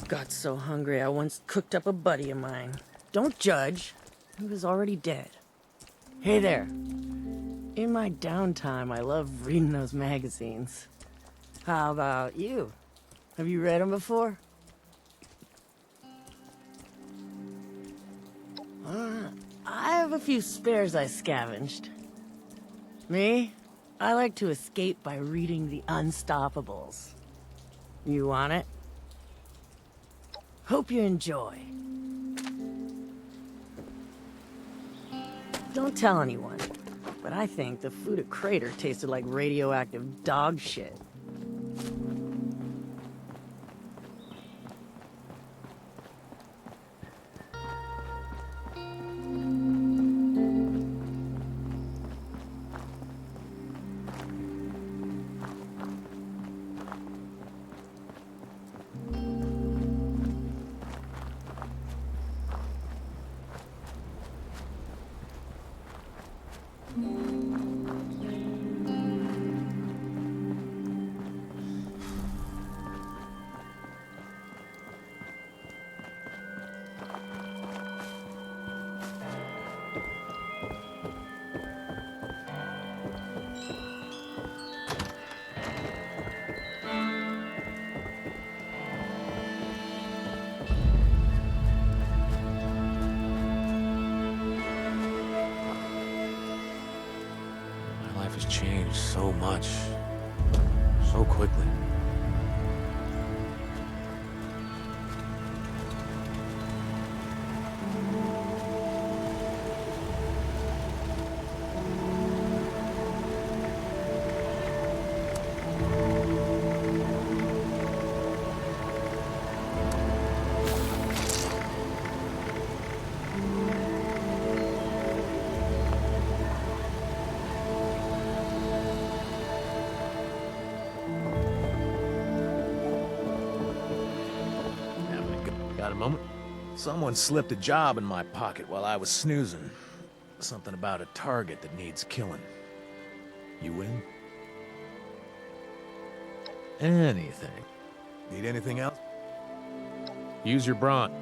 Got so hungry I once cooked up a buddy of mine. Don't judge. He was already dead. Hey there. In my downtime, I love reading those magazines. How about you? Have you read them before? I have a few spares I scavenged. Me? I like to escape by reading The Unstoppables. You want it? Hope you enjoy. Don't tell anyone, but I think the food at Crater tasted like radioactive dog shit. My life has changed so much, so quickly. Got a moment? Someone slipped a job in my pocket while I was snoozing. Something about a target that needs killing. You win? Anything. Need anything else? Use your brawn.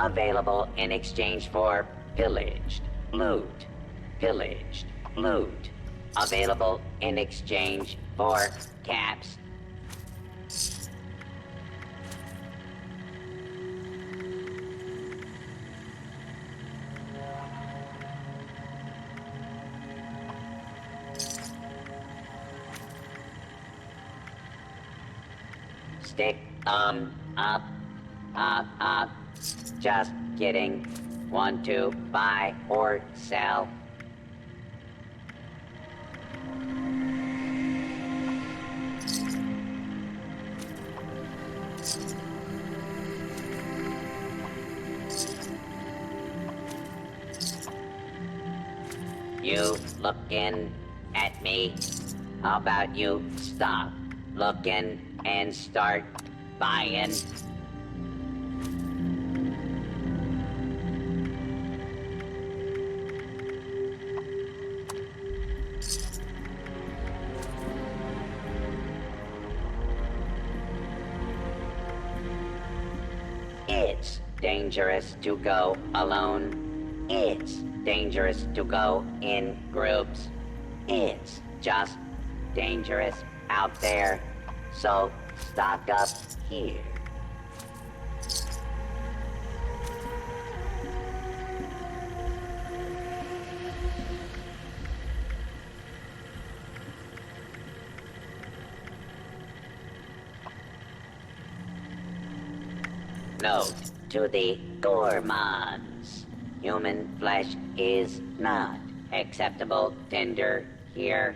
Available in exchange for pillaged, loot, pillaged, loot. Available in exchange for caps. Stick up, up. Just kidding. Want to buy or sell? You looking at me? How about you stop looking and start buying? It's dangerous to go alone. It's dangerous to go in groups. It's just dangerous out there. So stock up here. Note to the gourmands. Human flesh is not acceptable tender here.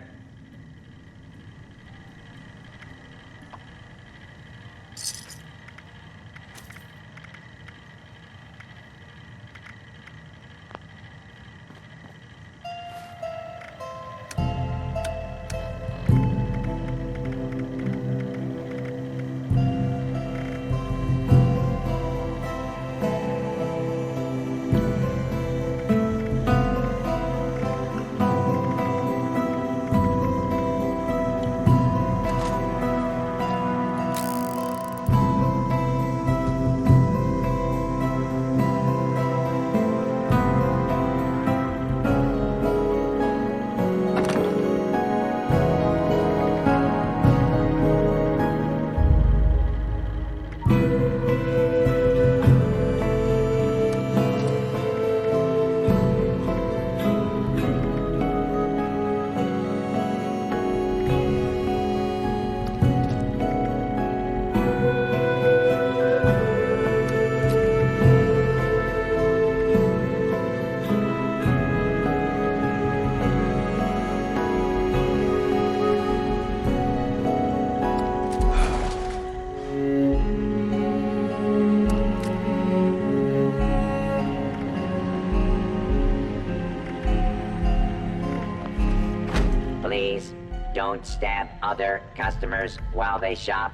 Please don't stab other customers while they shop.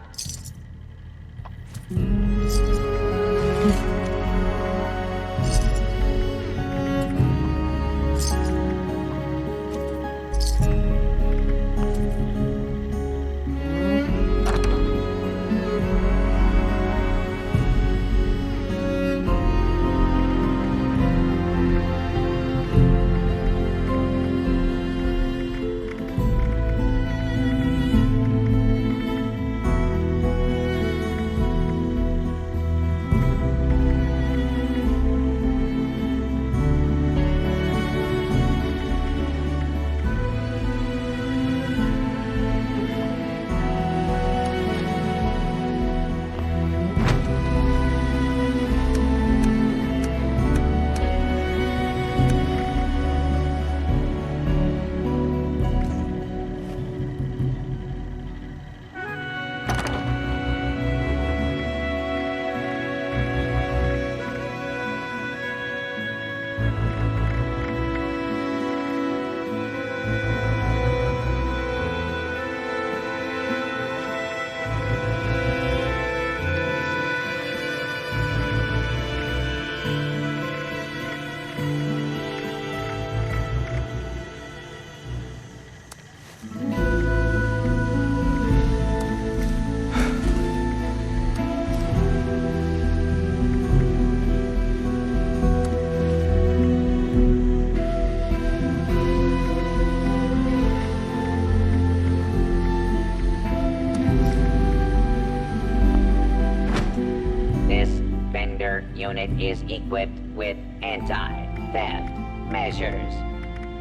unit is equipped with anti-theft measures.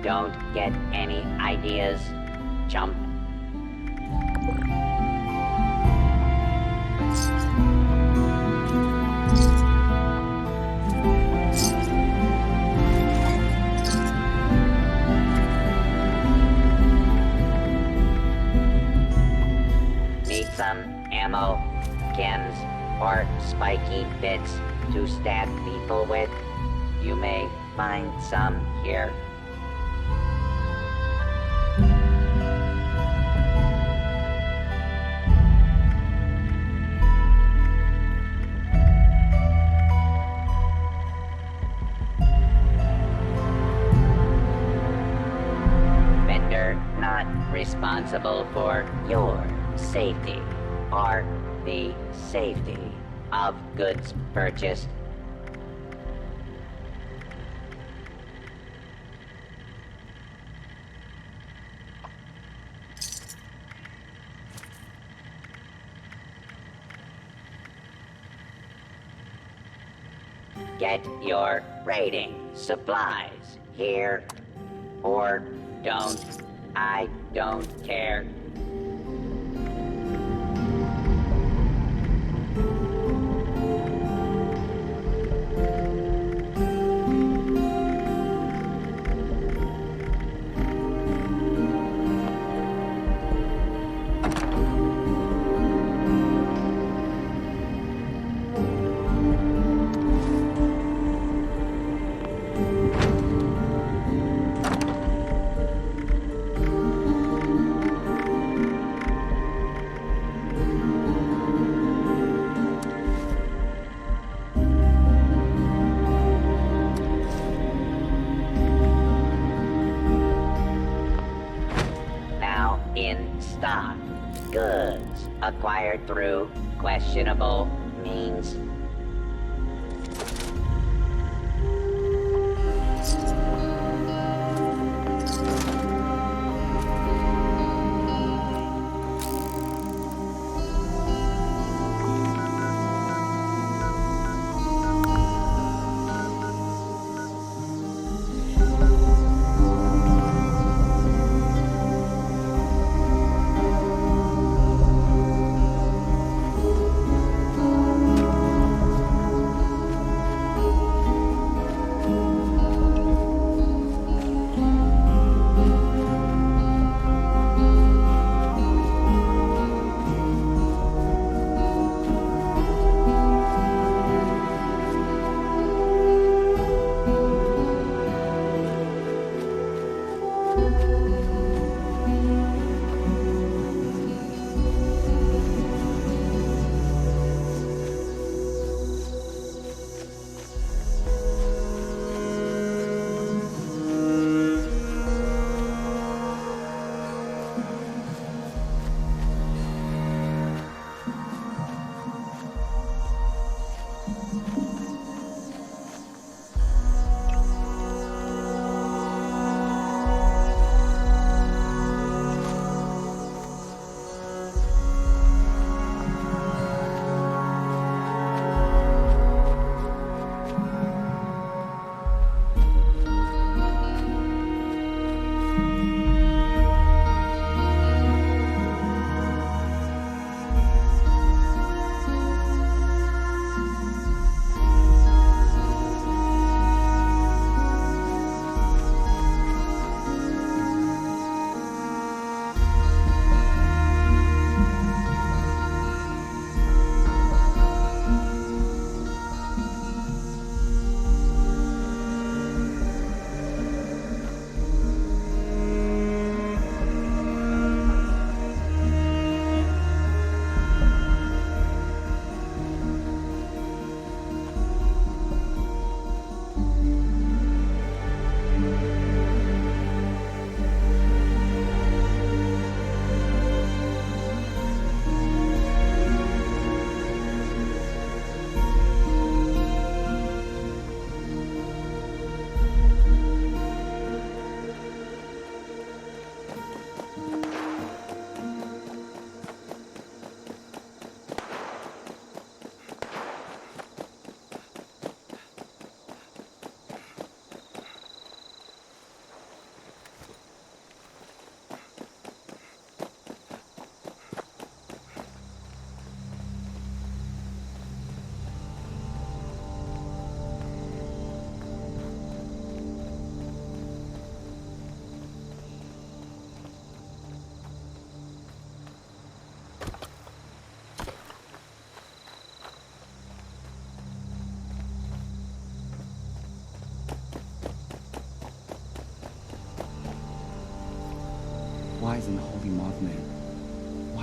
Don't get any ideas, chump? Need some ammo, chems, or spiky bits to stab people with? You may find some here. Vendor not responsible for your safety or the safety of goods purchased. Get your raiding supplies here or don't. I don't care. Now in stock, goods acquired through questionable means.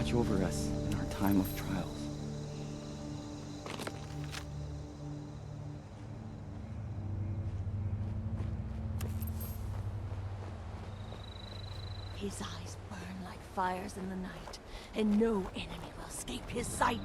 watch over us in our time of trials. His eyes burn like fires in the night, and no enemy will escape his sight.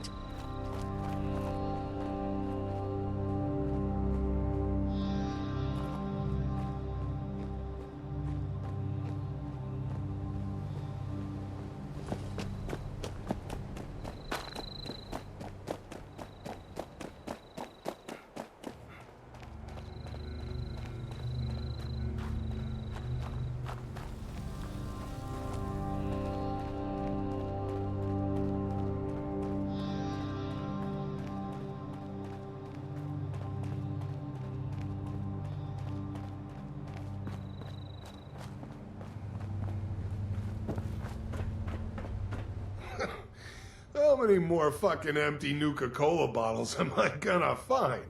How many more fucking empty Nuka-Cola bottles am I gonna find?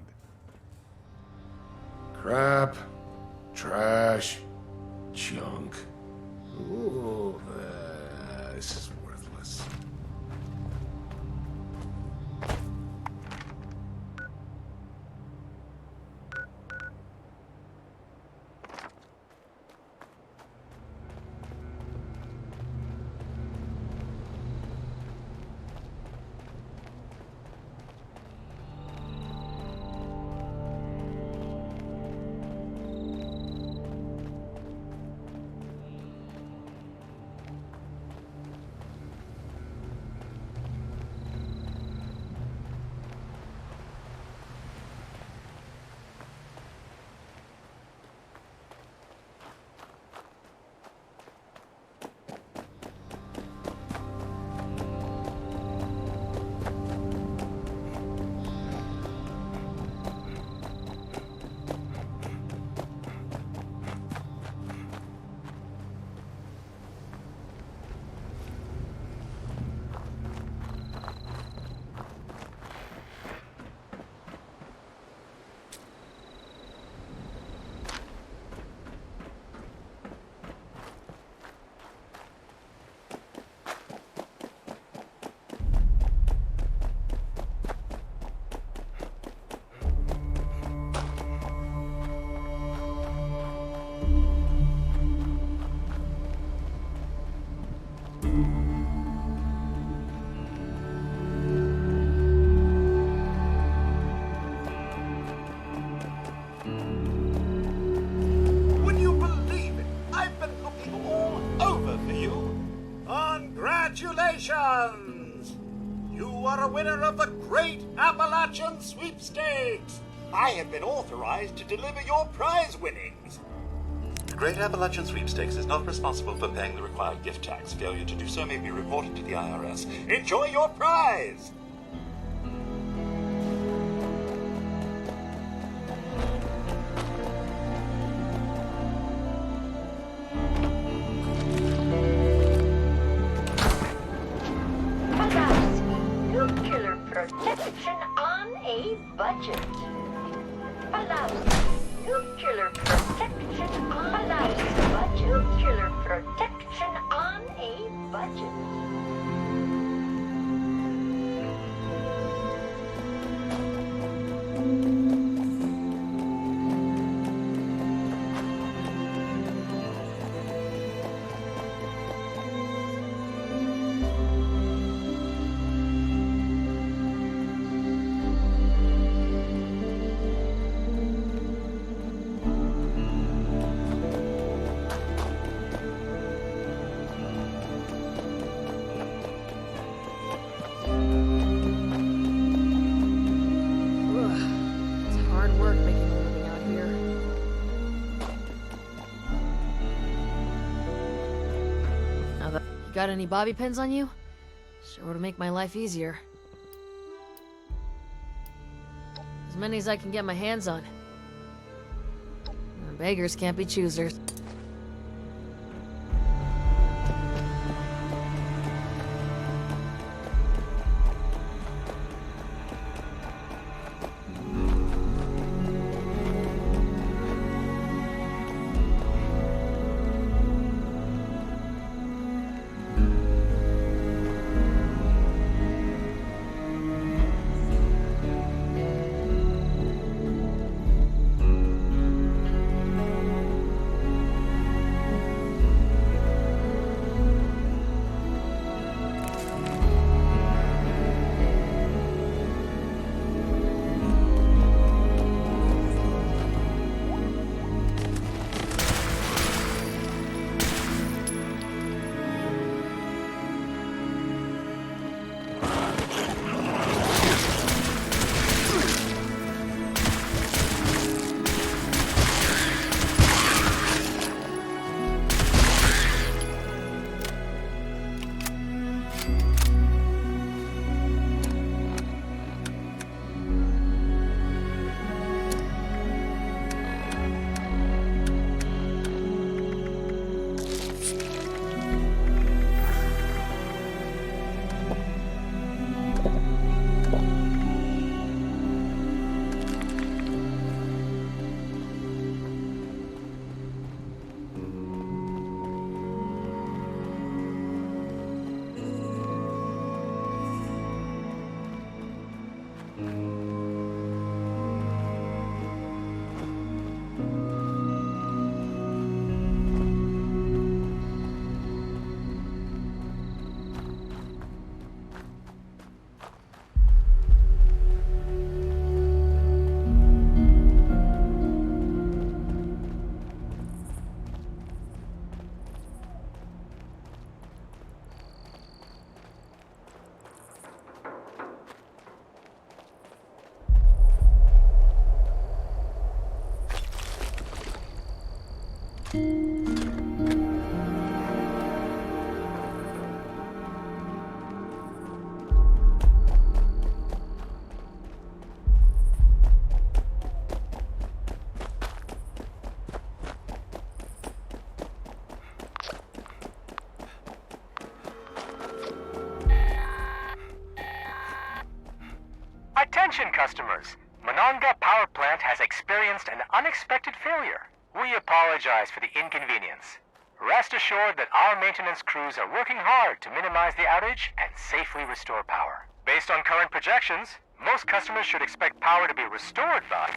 Crap, trash, junk. Ooh, this is worthless. Would you believe it? I've been looking all over for you. Congratulations! You are a winner of the Great Appalachian Sweepstakes. I have been authorized to deliver your prize winnings. The Great Appalachian Sweepstakes is not responsible for paying the required gift tax. Failure to do so may be reported to the IRS. Enjoy your prize! Nuclear protection on a budget. Nuclear protection on a budget. Nuclear protection on a budget. Got any bobby pins on you? Sure would make my life easier. As many as I can get my hands on. Beggars can't be choosers. Attention customers! Monongah Power Plant has experienced an unexpected failure. We apologize for the inconvenience. Rest assured that our maintenance crews are working hard to minimize the outage and safely restore power. Based on current projections, most customers should expect power to be restored by...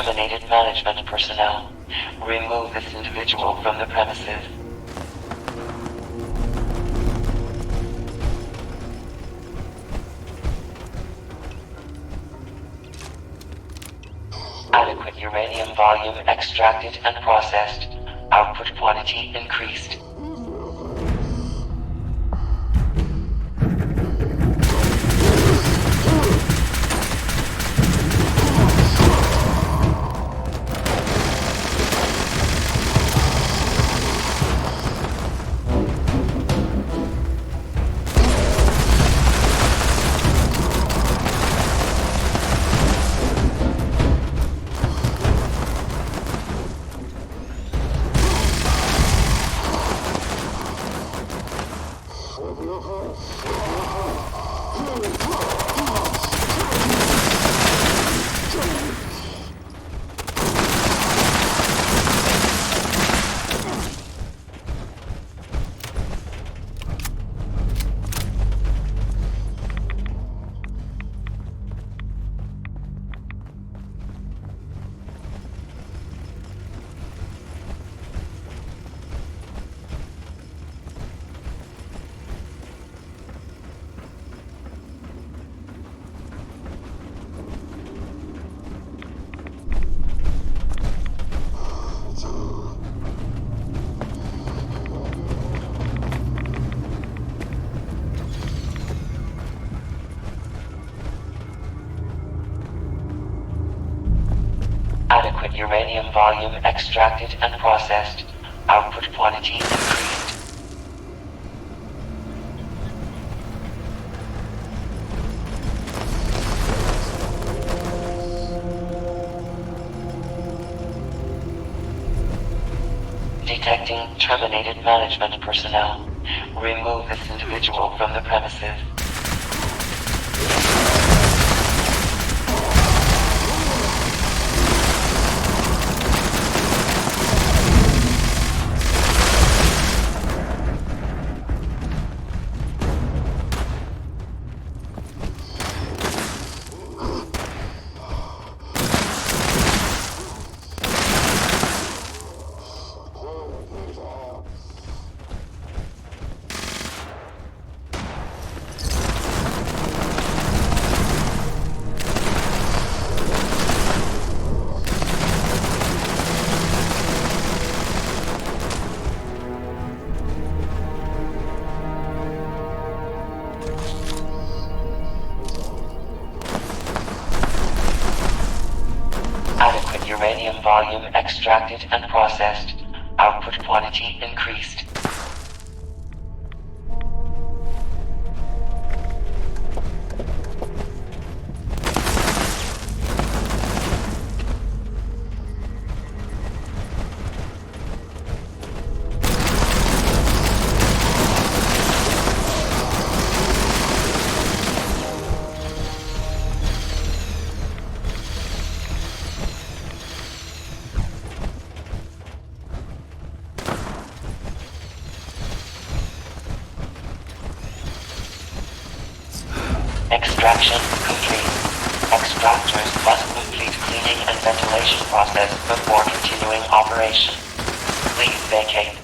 terminated management personnel. Remove this individual from the premises. Adequate uranium volume extracted and processed. Output quantity increased. Adequate uranium volume extracted and processed. Output quantity increased. Detecting terminated management personnel. Remove this individual from the premises. Adequate uranium volume extracted and processed. Output quantity increased. Extraction complete. Extractors must complete cleaning and ventilation process before continuing operation. Please vacate.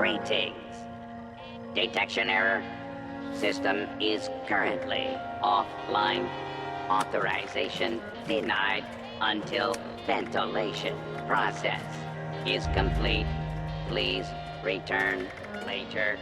Greetings. Detection error. System is currently offline. Authorization denied until ventilation process is complete. Please return later.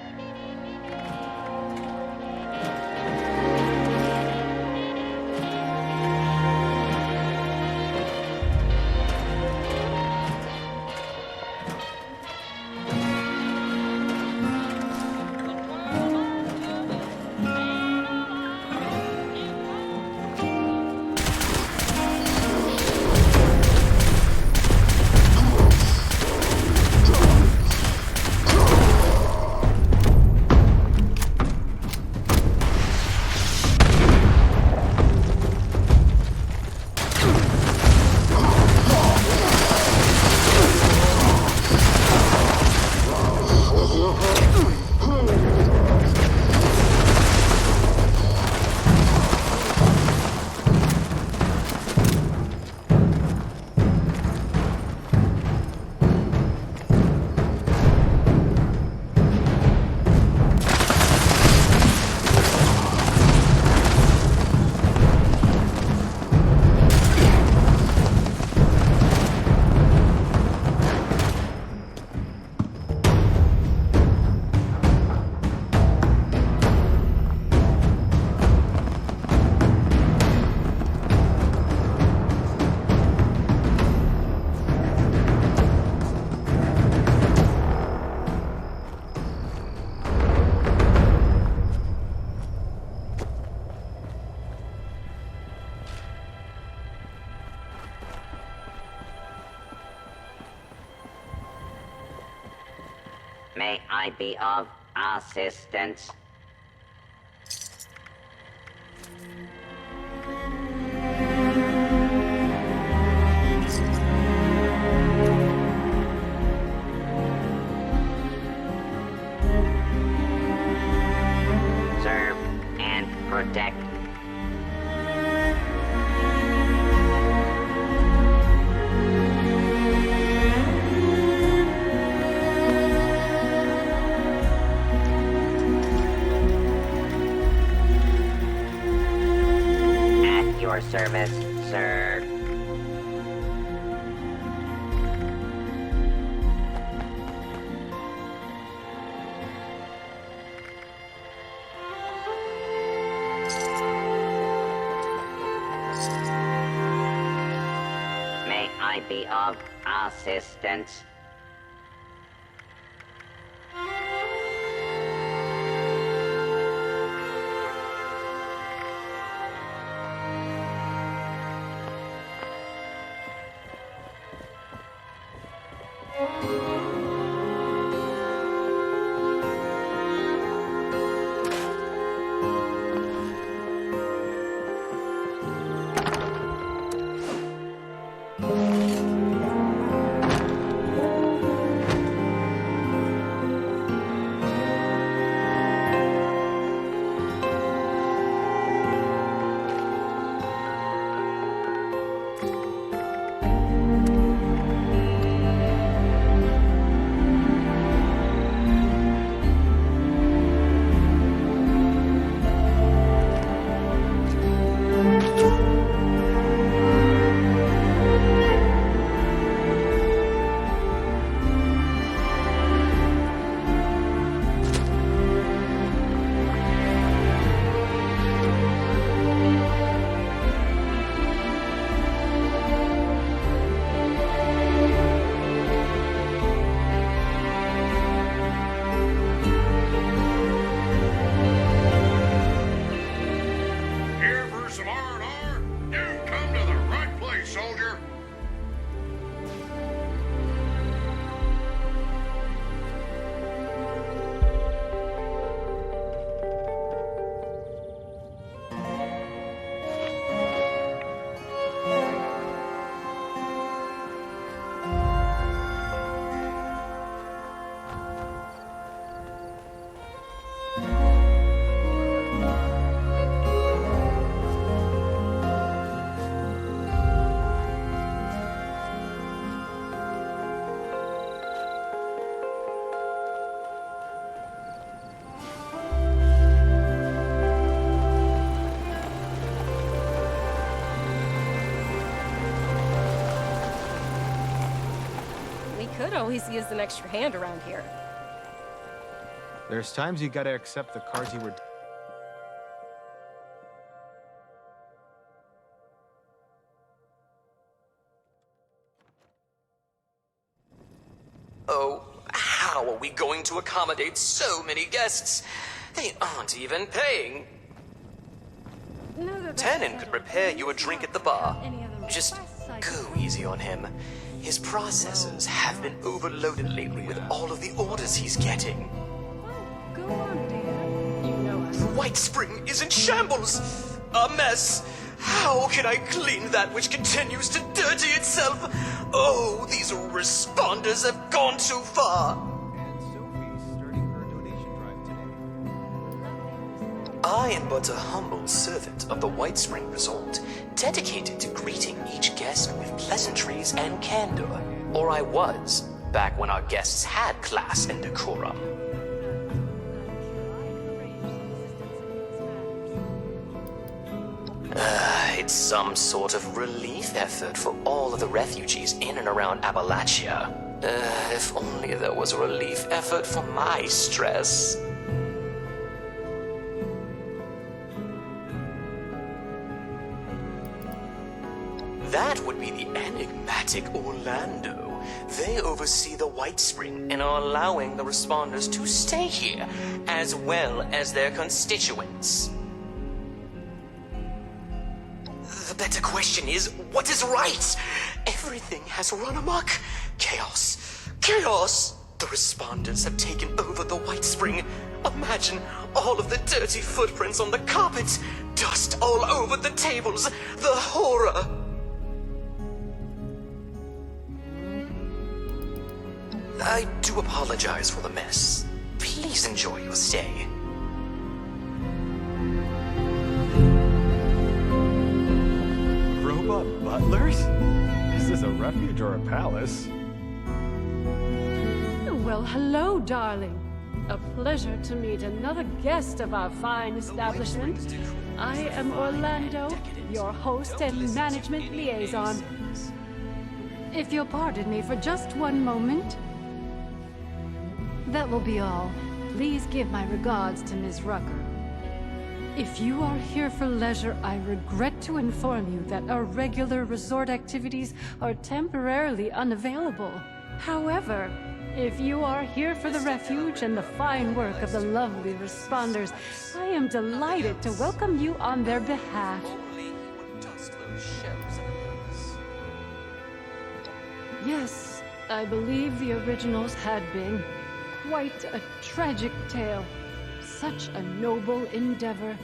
May I be of assistance? Serve and protect. At your service, sir. May I be of assistance? We could always use an extra hand around here. There's times you gotta accept the cards you were... Oh, how are we going to accommodate so many guests? They aren't even paying. Tannen could prepare you a drink at the bar. Just go easy on him. His processors have been overloaded lately with all of the orders he's getting. Go on, dear. You know The White Spring is in shambles! A mess! How can I clean that which continues to dirty itself? Oh, these responders have gone too far! I am but a humble servant of the White Spring Resort, dedicated to greeting each guest with pleasantries and candor. Or I was, back when our guests had class and decorum. It's some sort of relief effort for all of the refugees in and around Appalachia. If only there was a relief effort for my stress. That would be the enigmatic Orlando. They oversee the White Spring and are allowing the responders to stay here, as well as their constituents. The better question is, what is right? Everything has run amok. Chaos. Chaos! The responders have taken over the White Spring. Imagine all of the dirty footprints on the carpet. Dust all over the tables. The horror. I do apologize for the mess. Please enjoy your stay. Robot butlers? Is this a refuge or a palace? Well, hello, darling. A pleasure to meet another guest of our fine establishment. I am Orlando, your host and management liaison. If you'll pardon me for just one moment. That will be all. Please give my regards to Ms. Rucker. If you are here for leisure, I regret to inform you that our regular resort activities are temporarily unavailable. However, if you are here for the refuge and the fine work of the lovely responders, I am delighted to welcome you on their behalf. Yes, I believe the originals had been. Quite a tragic tale. Such a noble endeavor.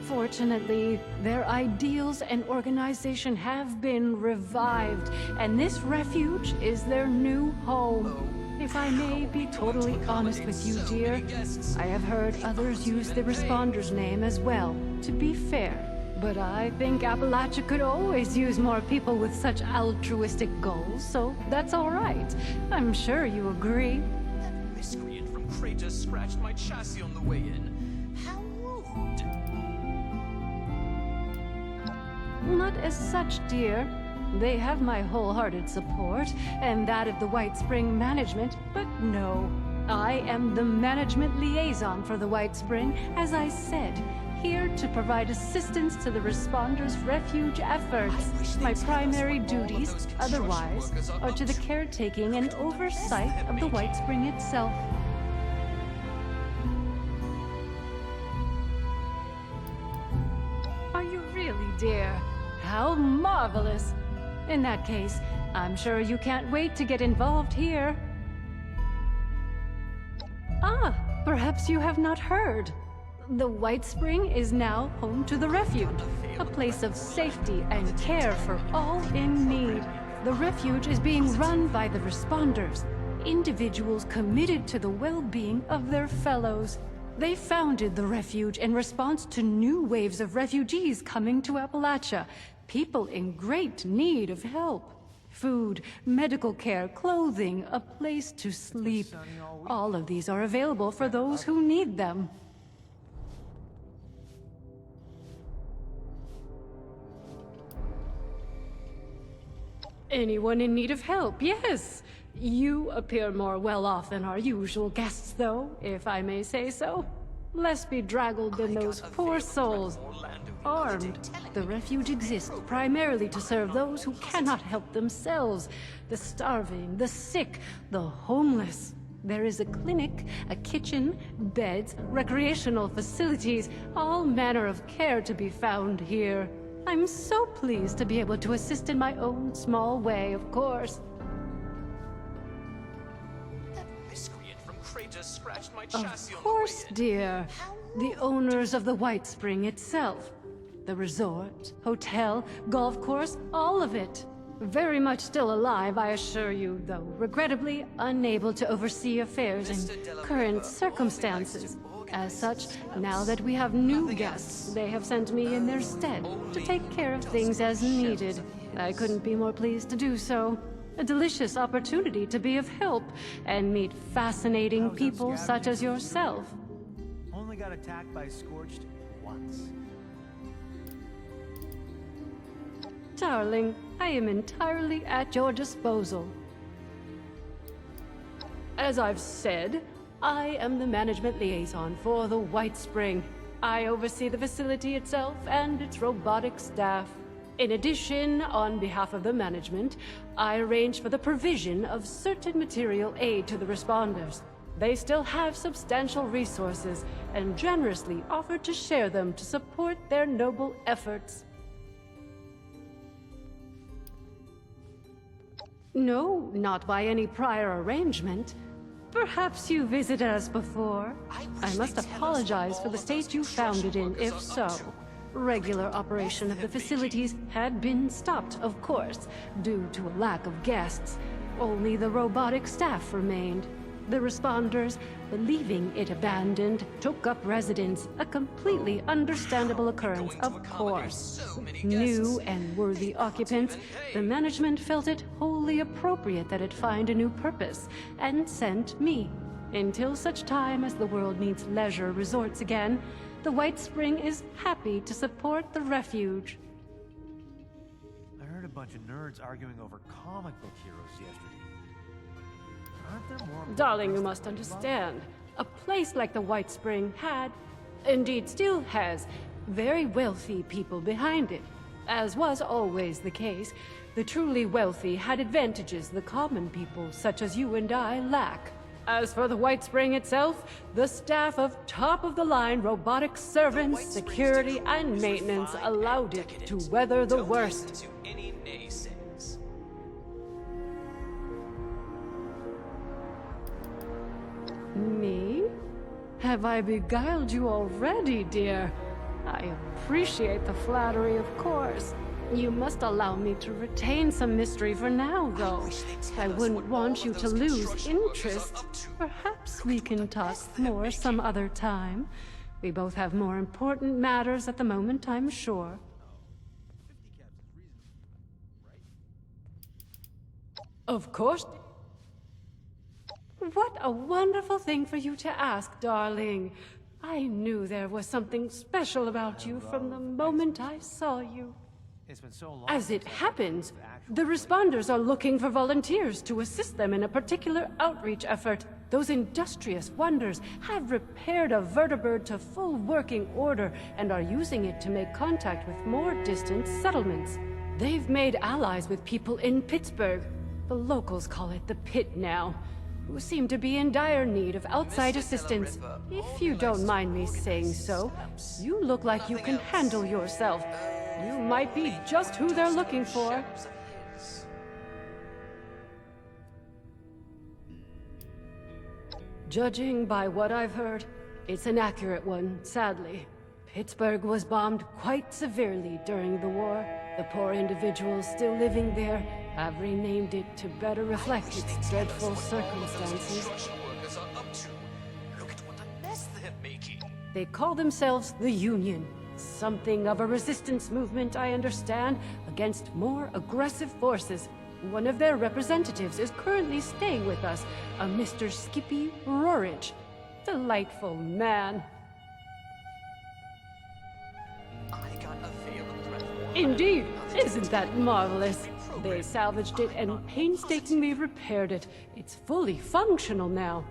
Fortunately, their ideals and organization have been revived, and this refuge is their new home. If I may be totally honest with you, dear, I have heard others use the Responder's name as well, to be fair. But I think Appalachia could always use more people with such altruistic goals, so that's all right. I'm sure you agree. Miscreant from Crater scratched my chassis on the way in. How rude. Not as such, dear. They have my wholehearted support, and that of the White Spring management, but no. I am the management liaison for the White Spring, as I said, here to provide assistance to the Responders' refuge efforts. My primary duties, otherwise, are to the caretaking and oversight of the White Spring itself. Are you really, dear? How marvelous! In that case, I'm sure you can't wait to get involved here. Ah, perhaps you have not heard. The White Spring is now home to the Refuge, a place of safety and care for all in need. The Refuge is being run by the Responders, individuals committed to the well-being of their fellows. They founded the Refuge in response to new waves of refugees coming to Appalachia, people in great need of help. Food, medical care, clothing, a place to sleep. All of these are available for those who need them. Anyone in need of help, yes. You appear more well off than our usual guests, though, if I may say so. Less bedraggled than those poor souls. Armed, the refuge exists primarily to serve those who cannot help themselves. The starving, the sick, the homeless. There is a clinic, a kitchen, beds, recreational facilities, all manner of care to be found here. I'm so pleased to be able to assist in my own small way, of course. That miscreant from Kratos scratched my Of chassis on the course, way in. dear. The owners of the White Spring itself. The resort, hotel, golf course, all of it. Very much still alive, I assure you, though regrettably unable to oversee affairs in current circumstances. As such, now that we have new guests, they have sent me in their stead to take care of things as needed. I couldn't be more pleased to do so. A delicious opportunity to be of help and meet fascinating people such as yourself. Only got attacked by Scorched once. Darling, I am entirely at your disposal. As I've said, I am the management liaison for the White Spring. I oversee the facility itself and its robotic staff. In addition, on behalf of the management, I arrange for the provision of certain material aid to the responders. They still have substantial resources and generously offer to share them to support their noble efforts. No, not by any prior arrangement. Perhaps you visited us before. I must apologize for the state you found it in, if so. Regular operation of the facilities had been stopped, of course, due to a lack of guests. Only the robotic staff remained. The responders, believing it abandoned, took up residence, a completely understandable occurrence, of course. New and worthy occupants, the management felt it wholly appropriate that it find a new purpose, and sent me. Until such time as the world needs leisure resorts again, the White Spring is happy to support the refuge. I heard a bunch of nerds arguing over comic book heroes yesterday. Aren't there more? Darling, you must understand. A place like the White Spring had, indeed still has, very wealthy people behind it. As was always the case, the truly wealthy had advantages the common people, such as you and I, lack. As for the White Spring itself, the staff of top-of-the-line robotic servants, security, and maintenance allowed it to weather the worst. Me? Have I beguiled you already, dear? I appreciate the flattery, of course. You must allow me to retain some mystery for now, though. I wouldn't want you to lose interest. Perhaps we can talk more some other time. We both have more important matters at the moment, I'm sure. Of course. What a wonderful thing for you to ask, darling. I knew there was something special about you from the moment I saw you. It's been so long. As it happens, the responders are looking for volunteers to assist them in a particular outreach effort. Those industrious wonders have repaired a vertibird to full working order and are using it to make contact with more distant settlements. They've made allies with people in Pittsburgh. The locals call it the Pit now, who seem to be in dire need of outside assistance. If you don't mind me saying so, you look like you can handle yourself. You might be just who they're looking for. Judging by what I've heard, it's an accurate one, sadly. Pittsburgh was bombed quite severely during the war. The poor individuals still living there have renamed it to better reflect its dreadful circumstances. Look at what a mess they're making. They call themselves the Union. Something of a resistance movement, I understand, against more aggressive forces. One of their representatives is currently staying with us, a Mr. Skippy Rorridge. Delightful man. I got a veil of breath. Indeed, isn't that marvelous? They salvaged it and painstakingly repaired it. It's fully functional now.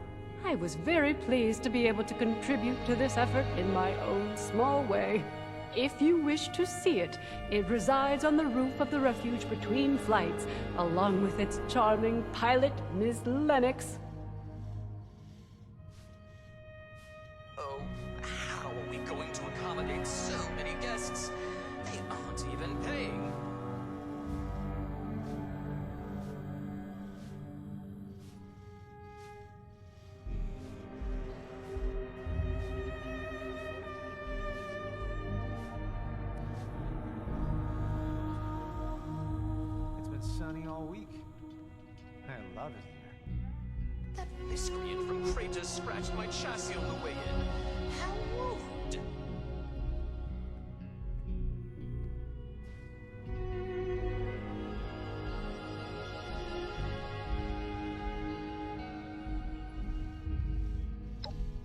I was very pleased to be able to contribute to this effort in my own small way. If you wish to see it, it resides on the roof of the refuge between flights, along with its charming pilot, Miss Lennox. Oh, how are we going to accommodate so many guests? They aren't even paying. It's been sunny all week. I love it here. That miscreant from Kratos scratched my chassis on the way in. How rude!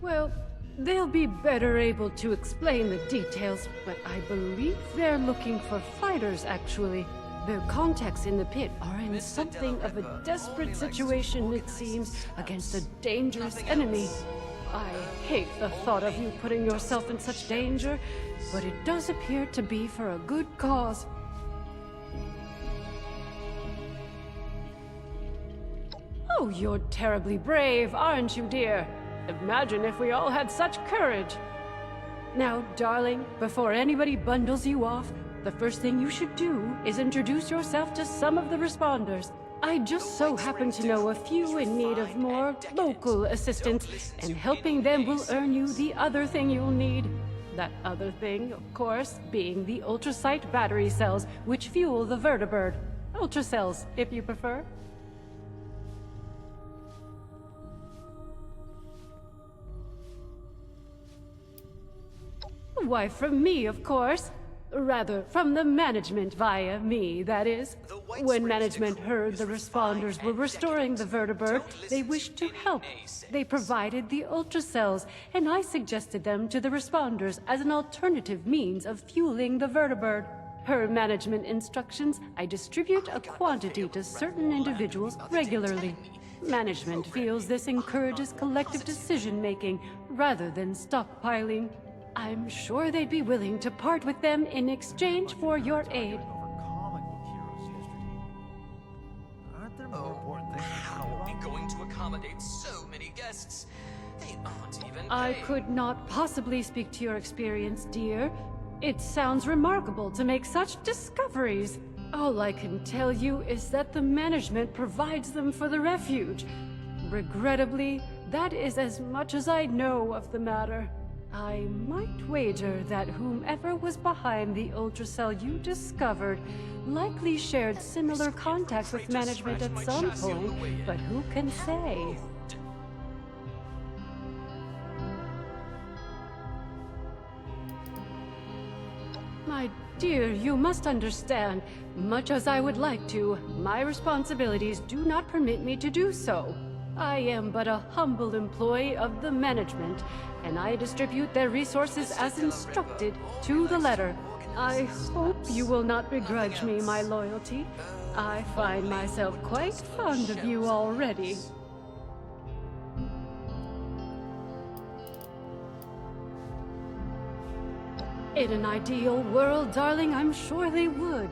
Well, they'll be better able to explain the details, but I believe they're looking for fighters, actually. Their contacts in the pit are in something of a desperate situation, it seems, against a dangerous enemy. I hate the thought of you putting yourself in such danger, but it does appear to be for a good cause. Oh, you're terribly brave, aren't you, dear? Imagine if we all had such courage. Now, darling, before anybody bundles you off, the first thing you should do is introduce yourself to some of the responders. I just so happen to know a few in need of more local assistance, and helping them will earn you the other thing you'll need. That other thing, of course, being the ultrasight battery cells, which fuel the vertibird. Ultracells, if you prefer. Why, from me, of course. Rather, from the management via me, that is. When management heard the responders were restoring the vertibird, they wished to help. They provided the ultracells, and I suggested them to the responders as an alternative means of fueling the vertibird. Per management instructions, I distribute a quantity to certain individuals regularly. Management feels this encourages collective decision-making rather than stockpiling. I'm sure they'd be willing to part with them in exchange for your aid. How are we going to accommodate so many guests? They aren't even paying. I could not possibly speak to your experience, dear. It sounds remarkable to make such discoveries. All I can tell you is that the management provides them for the refuge. Regrettably, that is as much as I know of the matter. I might wager that whomever was behind the ultracell you discovered likely shared similar contacts with management at some point, but who can say? My dear, you must understand, much as I would like to, my responsibilities do not permit me to do so. I am but a humble employee of the management, and I distribute their resources as instructed to the letter. I hope you will not begrudge me my loyalty. I find myself quite fond of you already. In an ideal world, darling, I'm sure they would.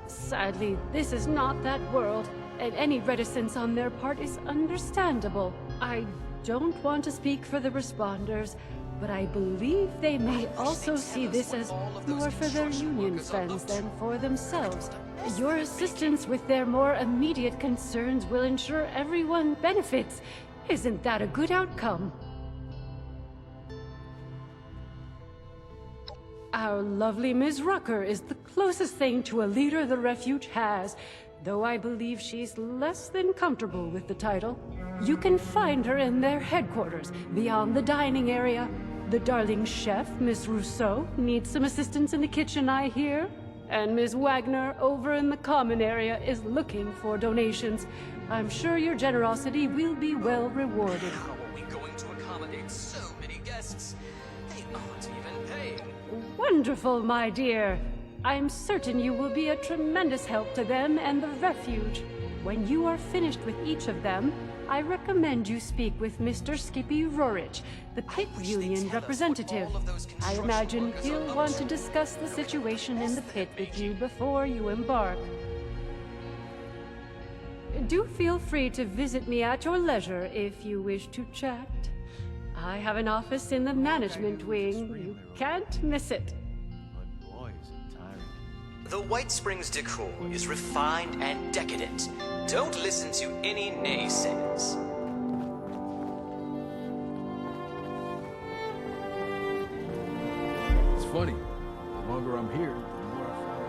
Sadly, this is not that world, and any reticence on their part is understandable. I don't want to speak for the responders, but I believe they may also see this as more for their union friends than for themselves. Your assistance with their more immediate concerns will ensure everyone benefits. Isn't that a good outcome? Our lovely Ms. Rucker is the closest thing to a leader the refuge has, though I believe she's less than comfortable with the title. You can find her in their headquarters, beyond the dining area. The darling chef, Miss Rousseau, needs some assistance in the kitchen, I hear. And Ms. Wagner, over in the common area, is looking for donations. I'm sure your generosity will be well rewarded. How are we going to accommodate so many guests? They aren't even paying. Wonderful, my dear. I'm certain you will be a tremendous help to them and the refuge. When you are finished with each of them, I recommend you speak with Mr. Skippy Rorich, the pit union representative. I imagine he'll want to discuss the situation in the pit with you before you embark. Do feel free to visit me at your leisure if you wish to chat. I have an office in the management wing. You can't miss it. The White Springs decor is refined and decadent. Don't listen to any naysayers. It's funny. The longer I'm here, the more I find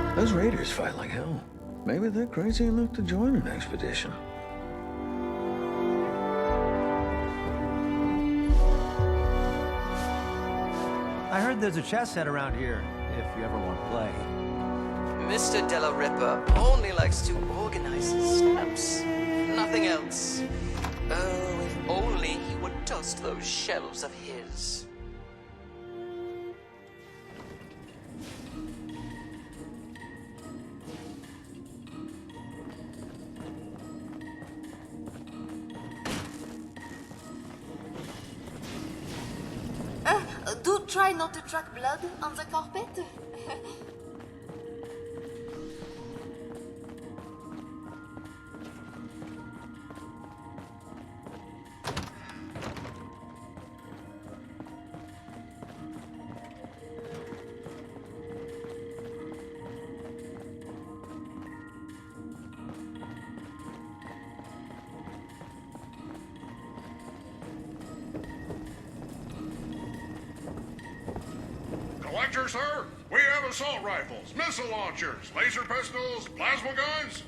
myself. Those raiders fight like hell. Maybe they're crazy enough to join an expedition. I heard there's a chess set around here, if you ever want to play. Mr. Della Ripa only likes to organize his stamps. Nothing else. Oh, if only he would dust those shelves of his. Do try not to track blood on the carpet. Collector, sir, we have assault rifles, missile launchers, laser pistols, plasma guns.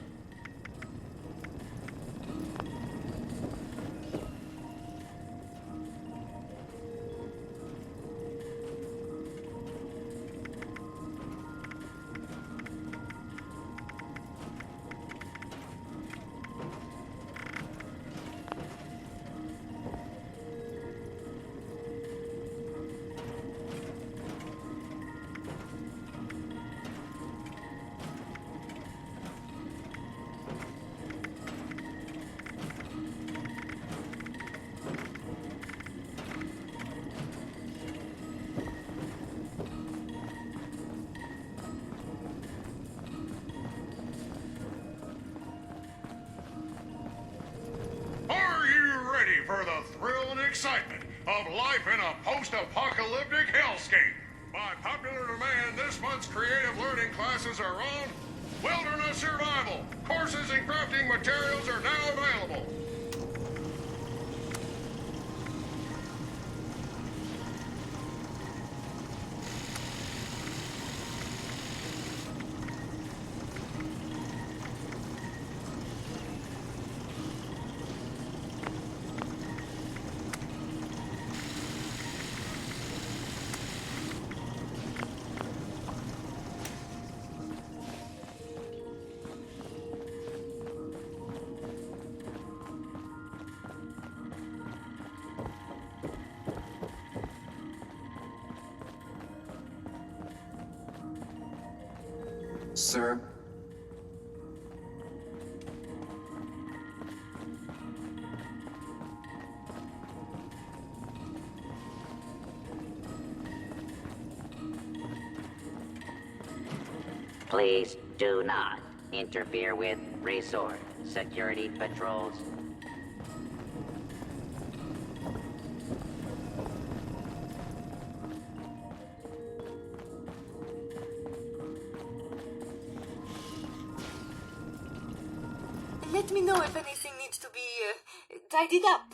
For the thrill and excitement of life in a post-apocalyptic hellscape. By popular demand, this month's creative learning classes are on wilderness survival. Courses in crafting materials are now available. Sir? Please do not interfere with resort security patrols. Let me know if anything needs to be tidied up.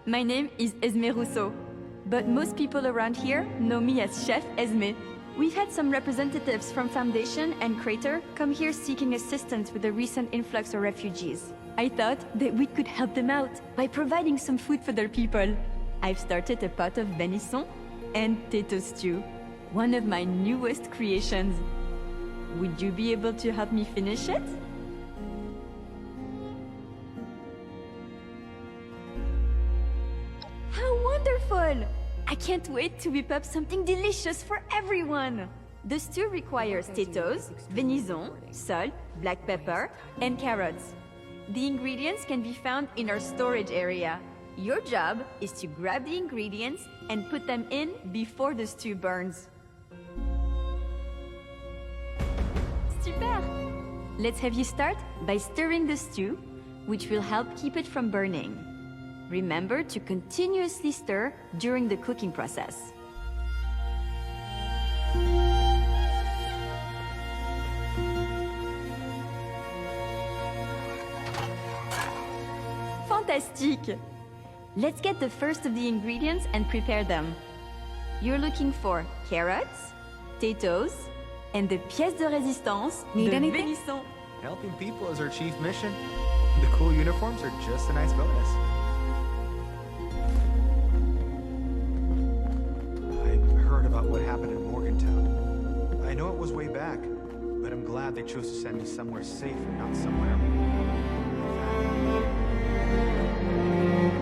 My name is Esme Rousseau, but most people around here know me as Chef Esme. We've had some representatives from Foundation and Crater come here seeking assistance with the recent influx of refugees. I thought that we could help them out by providing some food for their people. I've started a pot of venison and potato stew, one of my newest creations. Would you be able to help me finish it? How wonderful! I can't wait to whip up something delicious for everyone! The stew requires potatoes, venison, salt, black pepper, and carrots. The ingredients can be found in our storage area. Your job is to grab the ingredients and put them in before the stew burns. Super! Let's have you start by stirring the stew, which will help keep it from burning. Remember to continuously stir during the cooking process. Fantastique! Let's get the first of the ingredients and prepare them. You're looking for carrots, potatoes, and the pièce de résistance, Need the anything? venison. Helping people is our chief mission. The cool uniforms are just a nice bonus. I heard about what happened in Morgantown. I know it was way back, but I'm glad they chose to send me somewhere safe and not somewhere...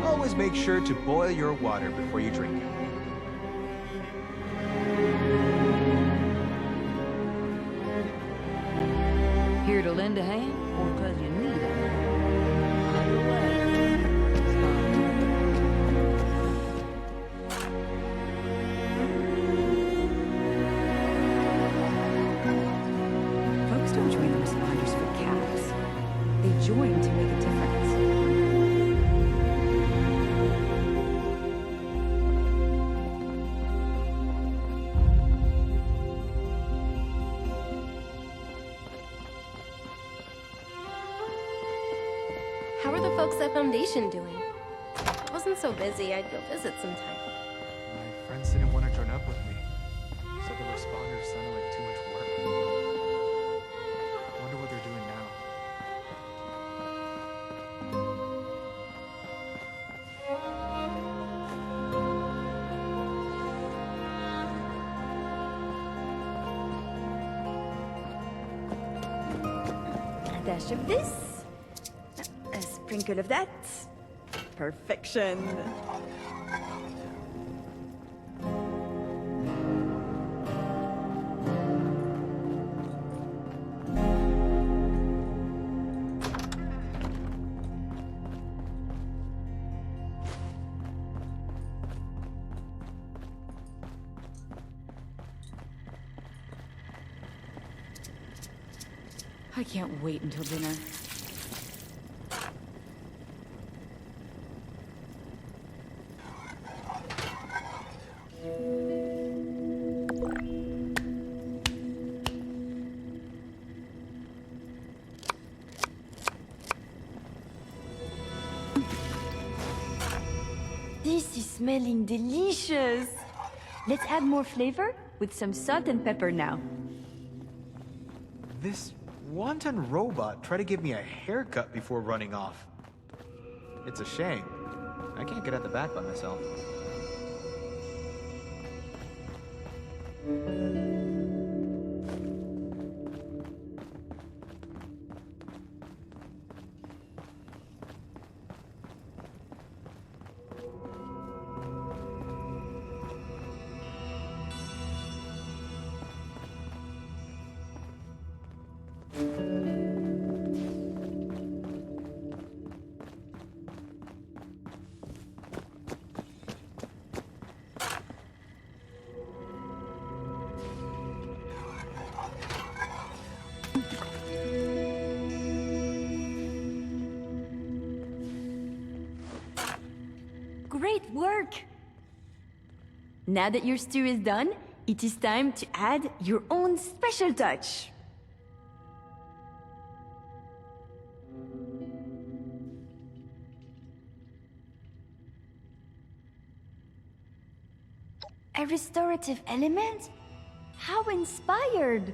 Always make sure to boil your water before you drink it. Here to lend a hand, or 'cause you need it? Either way. Folks don't join the responders for caps. They join to make a difference. How are the folks at Foundation doing? If I wasn't so busy, I'd go visit sometime. My friends didn't want to join up with me. Said the responders sounded like too much work. I wonder what they're doing now. A dash of this. A sprinkle of that. Perfection. I can't wait until dinner. This is smelling delicious. Let's add more flavor with some salt and pepper now. This wanton robot tried to give me a haircut before running off. It's a shame. I can't get at the back by myself. Great work! Now that your stew is done, it is time to add your own special touch. A restorative element? How inspired!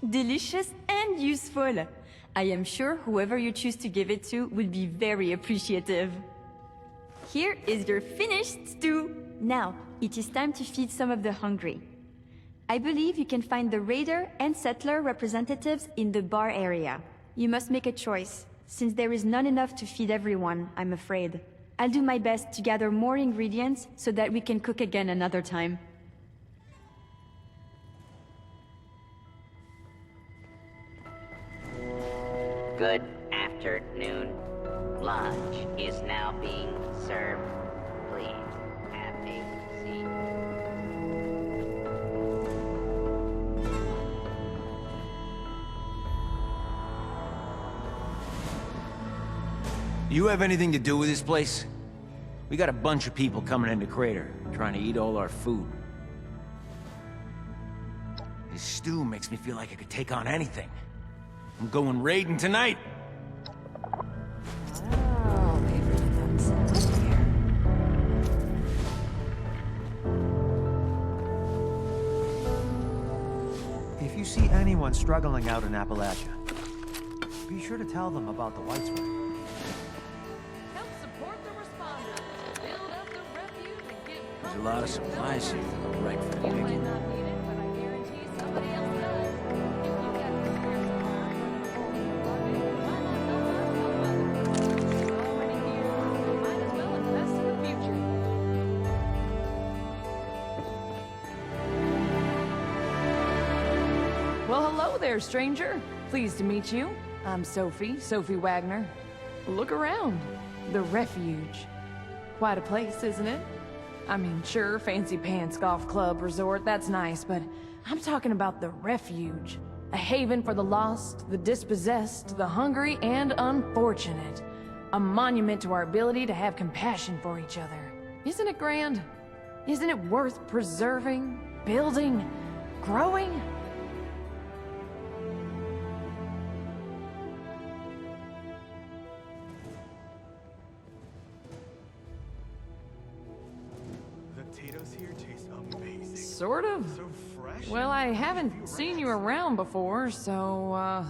Delicious and useful. I am sure whoever you choose to give it to will be very appreciative. Here is your finished stew. Now, it is time to feed some of the hungry. I believe you can find the raider and settler representatives in the bar area. You must make a choice, since there is none enough to feed everyone, I'm afraid. I'll do my best to gather more ingredients so that we can cook again another time. Good afternoon. Lunch is now being served. Please have a seat. You have anything to do with this place? We got a bunch of people coming into Crater, trying to eat all our food. This stew makes me feel like I could take on anything. I'm going raiding tonight! Oh, they've really gotten set up here. If you see anyone struggling out in Appalachia, be sure to tell them about the White Spring. Help support the responders. Build up the refuge and give There's a lot of supplies here, right for the You might picking. not need it, but I guarantee somebody else does. If you got the spare supplies, why not help others? You're already here, so might as well invest in the future. Well, hello there, stranger. Pleased to meet you. I'm Sophie Wagner. Look around. The Refuge. Quite a place, isn't it? I mean, sure, fancy pants golf club resort, that's nice, but I'm talking about the Refuge. A haven for the lost, the dispossessed, the hungry, and unfortunate. A monument to our ability to have compassion for each other. Isn't it grand? Isn't it worth preserving, building, growing? The potatoes here taste amazing. Sort of. So fresh. Well, I haven't seen you around before, so,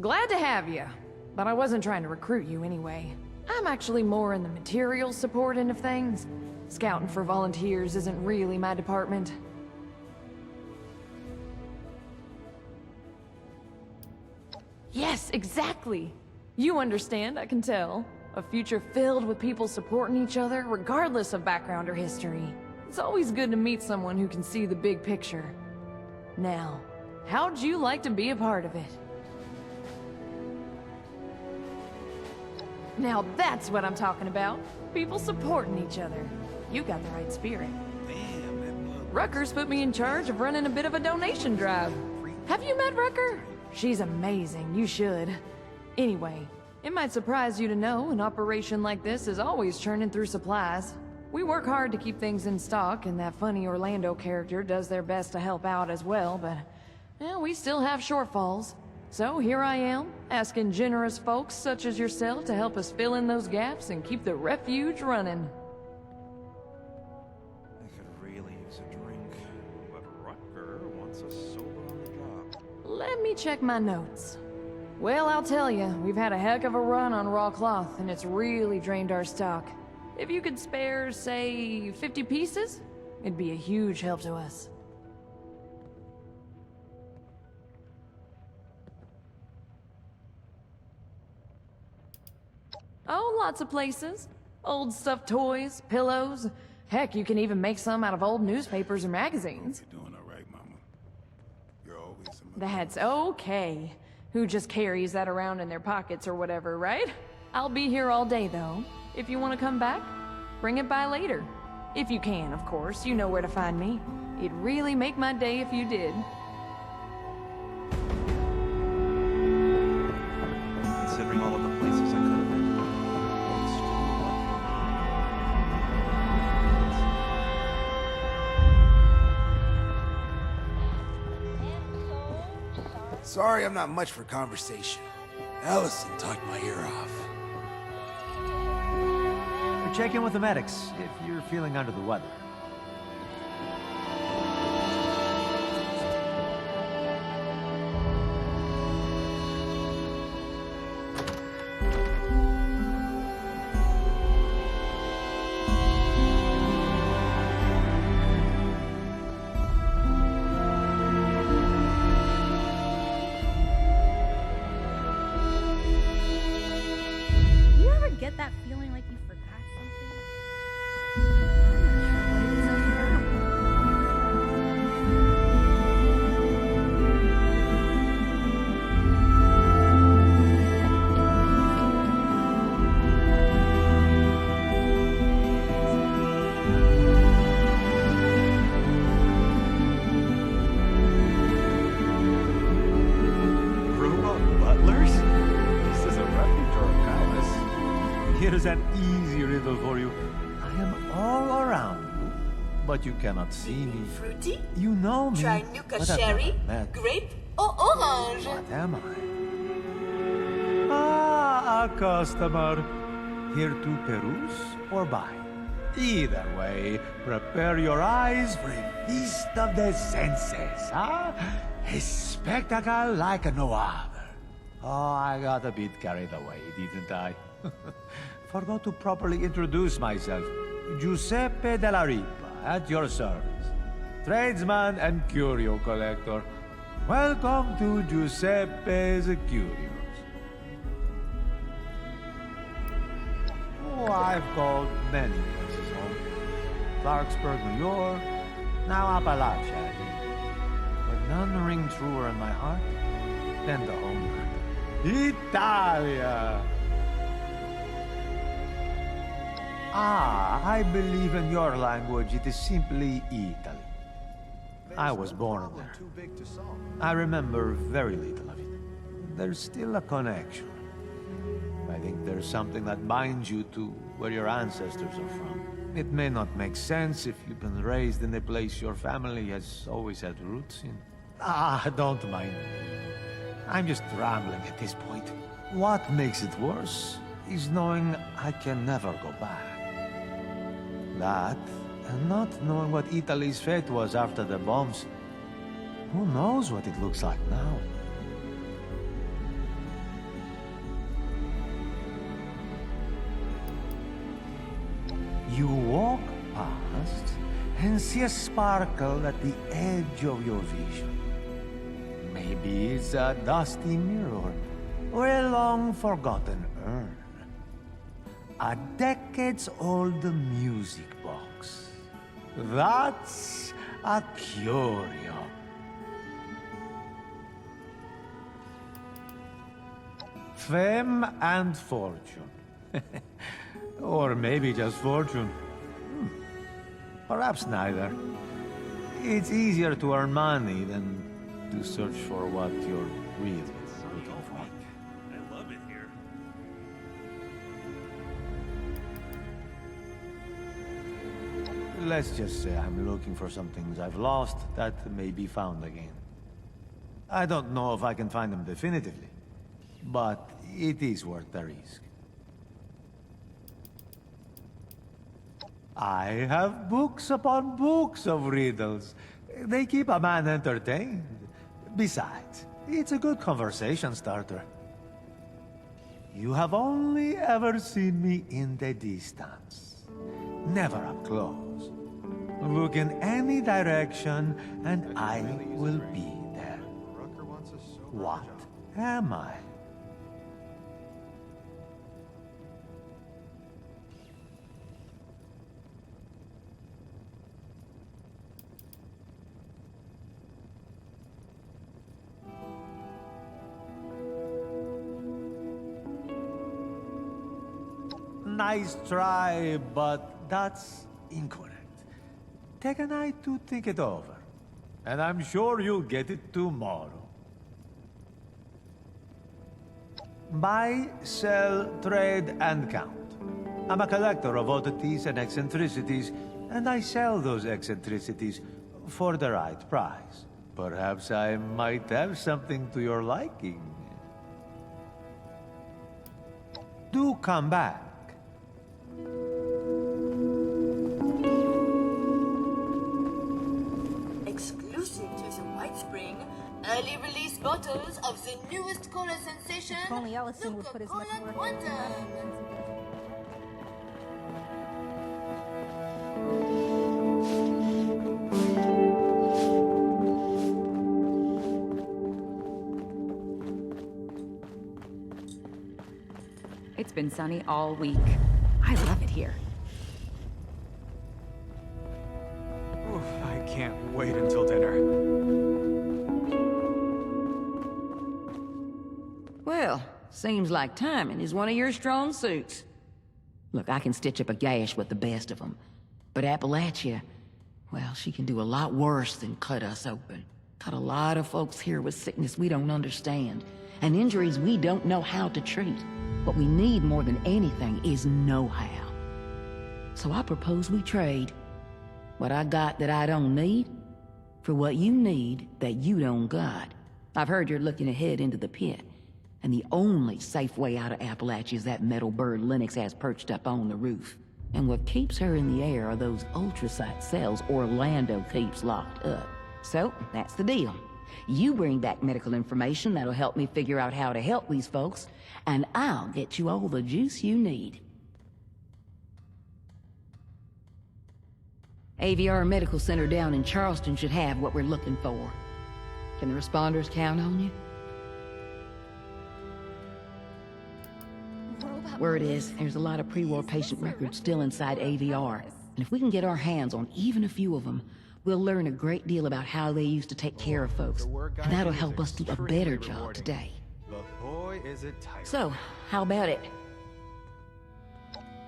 glad to have you. But I wasn't trying to recruit you anyway. I'm actually more in the material support end of things. Scouting for volunteers isn't really my department. Yes, exactly. You understand, I can tell. A future filled with people supporting each other, regardless of background or history. It's always good to meet someone who can see the big picture. Now, how'd you like to be a part of it? Now that's what I'm talking about. People supporting each other. You got the right spirit. Rucker's put me in charge of running a bit of a donation drive. Have you met Rucker? She's amazing, you should. Anyway, it might surprise you to know an operation like this is always churning through supplies. We work hard to keep things in stock, and that funny Orlando character does their best to help out as well, but well, we still have shortfalls. So here I am, asking generous folks such as yourself to help us fill in those gaps and keep the refuge running. I could really use a drink, but Rutger wants us sober on the job. Let me check my notes. Well, I'll tell you, we've had a heck of a run on raw cloth, and it's really drained our stock. If you could spare, say, 50 pieces, it'd be a huge help to us. Oh, lots of places. Old stuffed toys, pillows. Heck, you can even make some out of old newspapers or magazines. You're doing all right, Mama. You're always That's okay. Who just carries that around in their pockets or whatever, right? I'll be here all day, though. If you want to come back, bring it by later. If you can, of course. You know where to find me. It'd really make my day if you did. Considering all of the places I could have been. Sorry I'm not much for conversation. Allison talked my ear off. Check in with the medics if you're feeling under the weather. get that feeling like you forgot something? Robot butlers? This is a refuge or a palace. Here's an easy riddle for you. I am all around you, but you cannot see me. Fruity? You know me. Try Nuka but I've cherry, never met. grape, or orange. What am I? Ah, a customer. Here to peruse or buy. Either way, prepare your eyes for a feast of the senses, huh? A spectacle like no other. Oh, I got a bit carried away, didn't I? Forgot to properly introduce myself. Giuseppe della Ripa, at your service. Tradesman and curio collector. Welcome to Giuseppe's Curios. Oh, I've called many places home. Clarksburg, New York, now Appalachia. But none ring truer in my heart than the homeland. Italia! Ah, I believe in your language it is simply Italy. I was born there. I remember very little of it. There's still a connection. I think there's something that binds you to where your ancestors are from. It may not make sense if you've been raised in a place your family has always had roots in. Ah, don't mind me. I'm just rambling at this point. What makes it worse is knowing I can never go back. That, and not knowing what Italy's fate was after the bombs. Who knows what it looks like now? You walk past and see a sparkle at the edge of your vision. Maybe it's a dusty mirror or a long-forgotten urn. A decades-old music box. That's a curio. Fame and fortune. Or maybe just fortune. Perhaps neither. It's easier to earn money than to search for what you're really looking for. I love it here. Let's just say I'm looking for some things I've lost that may be found again. I don't know if I can find them definitively, but it is worth the risk. I have books upon books of riddles. They keep a man entertained. Besides, it's a good conversation starter. You have only ever seen me in the distance, never up close. Look in any direction, and I will be there. What am I? Nice try, but that's incorrect. Take a night to think it over, and I'm sure you'll get it tomorrow. Buy, sell, trade, and count. I'm a collector of oddities and eccentricities, and I sell those eccentricities for the right price. Perhaps I might have something to your liking. Do come back. Exclusive to the White Spring, early release bottles of the newest cola sensation, If only Ellison would put as much Coca-Cola work into Quantum. It's been sunny all week. I love it here. Oof, I can't wait until dinner. Well, seems like timing is one of your strong suits. Look, I can stitch up a gash with the best of them. But Appalachia, well, she can do a lot worse than cut us open. Got a lot of folks here with sickness we don't understand, and injuries we don't know how to treat. What we need more than anything is know-how. So I propose we trade what I got that I don't need for what you need that you don't got. I've heard you're looking ahead into the pit, and the only safe way out of Appalachia is that metal bird Lennox has perched up on the roof. And what keeps her in the air are those ultrasite cells Orlando keeps locked up. So, that's the deal. You bring back medical information that'll help me figure out how to help these folks, and I'll get you all the juice you need. AVR Medical Center down in Charleston should have what we're looking for. Can the responders count on you? Word is, there's a lot of pre-war patient records still inside AVR, and if we can get our hands on even a few of them, we'll learn a great deal about how they used to take care of folks, and that'll help us do a better job today. But boy, is it tight. So, how about it?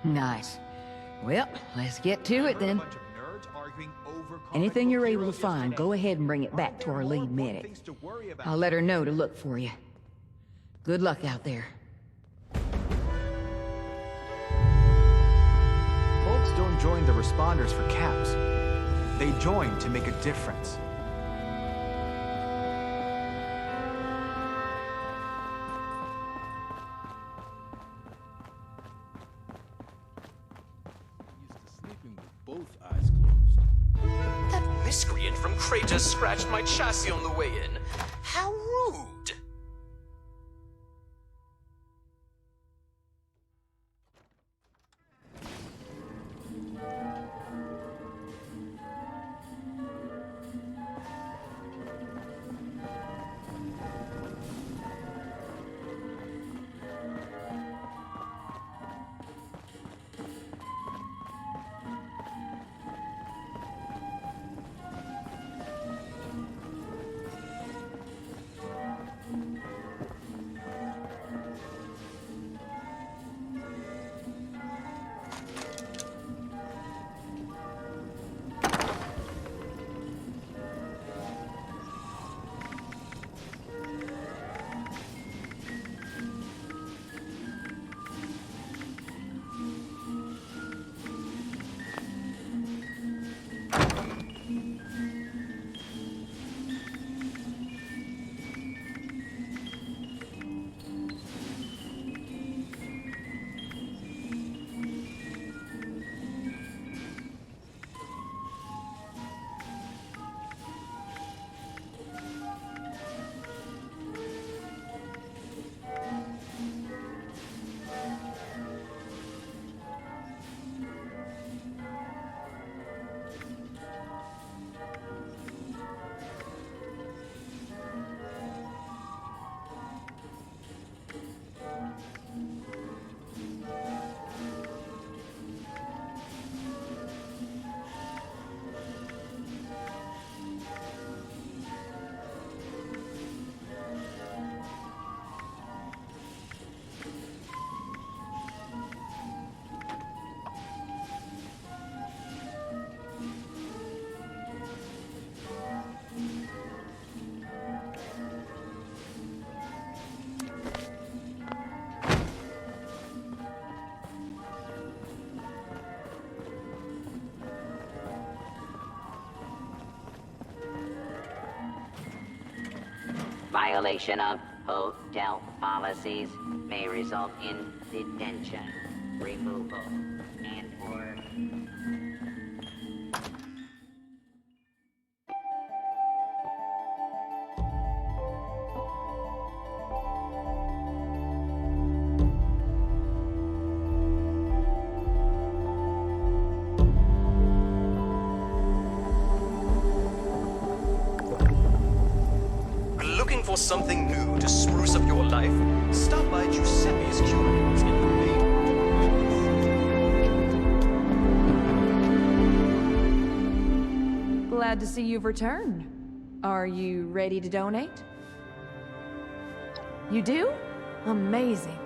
Nice. Well, let's get to it then. Anything you're able to find, go ahead and bring it back to our lead medic. I'll let her know to look for you. Good luck out there. Folks don't join the responders for caps. They join to make a difference. Sleeping with both eyes closed. That miscreant from Crater scratched my chassis on the way in. How rude! Violation of hotel policies may result in detention, removal, and/or Looking for something new to spruce up your life? Stop by Giuseppe's Culinary in the glad to see you've returned. Are you ready to donate? You do? Amazing.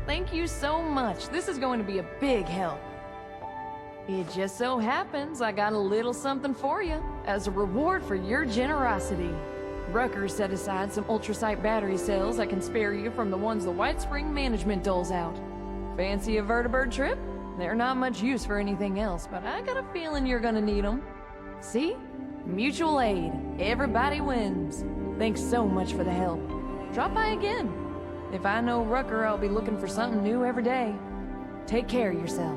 Thank you so much. This is going to be a big help. It just so happens I got a little something for you as a reward for your generosity. Rucker set aside some ultrasight battery cells that can spare you from the ones the White Spring management doles out. Fancy a vertibird trip? They're not much use for anything else, but I got a feeling you're gonna need them. See? Mutual aid. Everybody wins. Thanks so much for the help. Drop by again. If I know Rucker, I'll be looking for something new every day. Take care of yourself.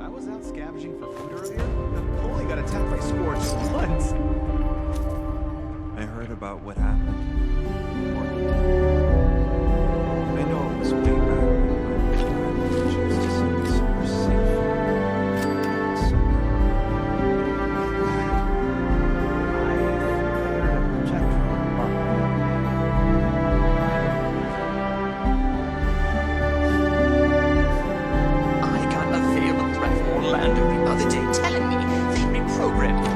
I was out scavenging for food earlier. I only got attacked by Scorch once. I heard about what happened. I know it was way back when my chose to send me somewhere safe. I got a veiled threat from Orlando the other day telling me they'd reprogrammed me.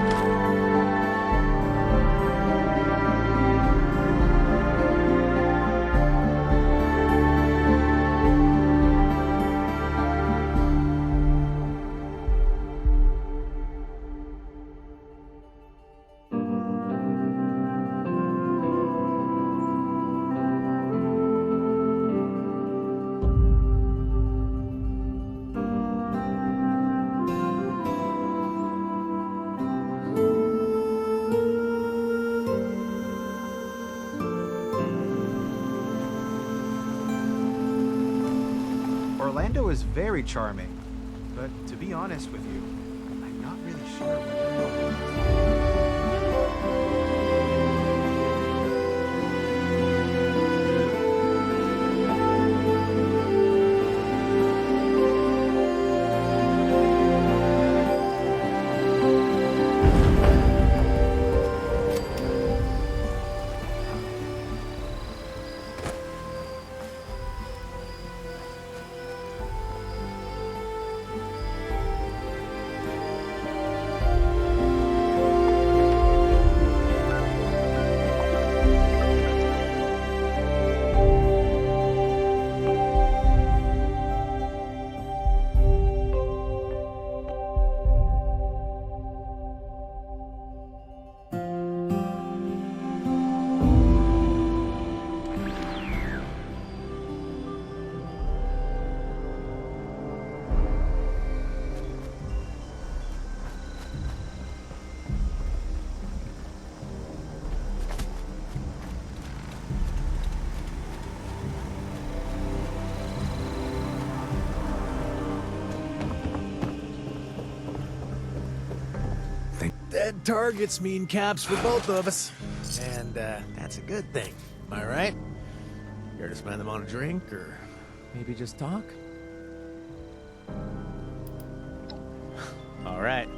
Orlando is very charming, but to be honest with you, I'm not really sure what you're talking about. Dead targets mean caps for both of us. And that's a good thing. Am I right? Care to spend them on a drink, or maybe just talk? All right.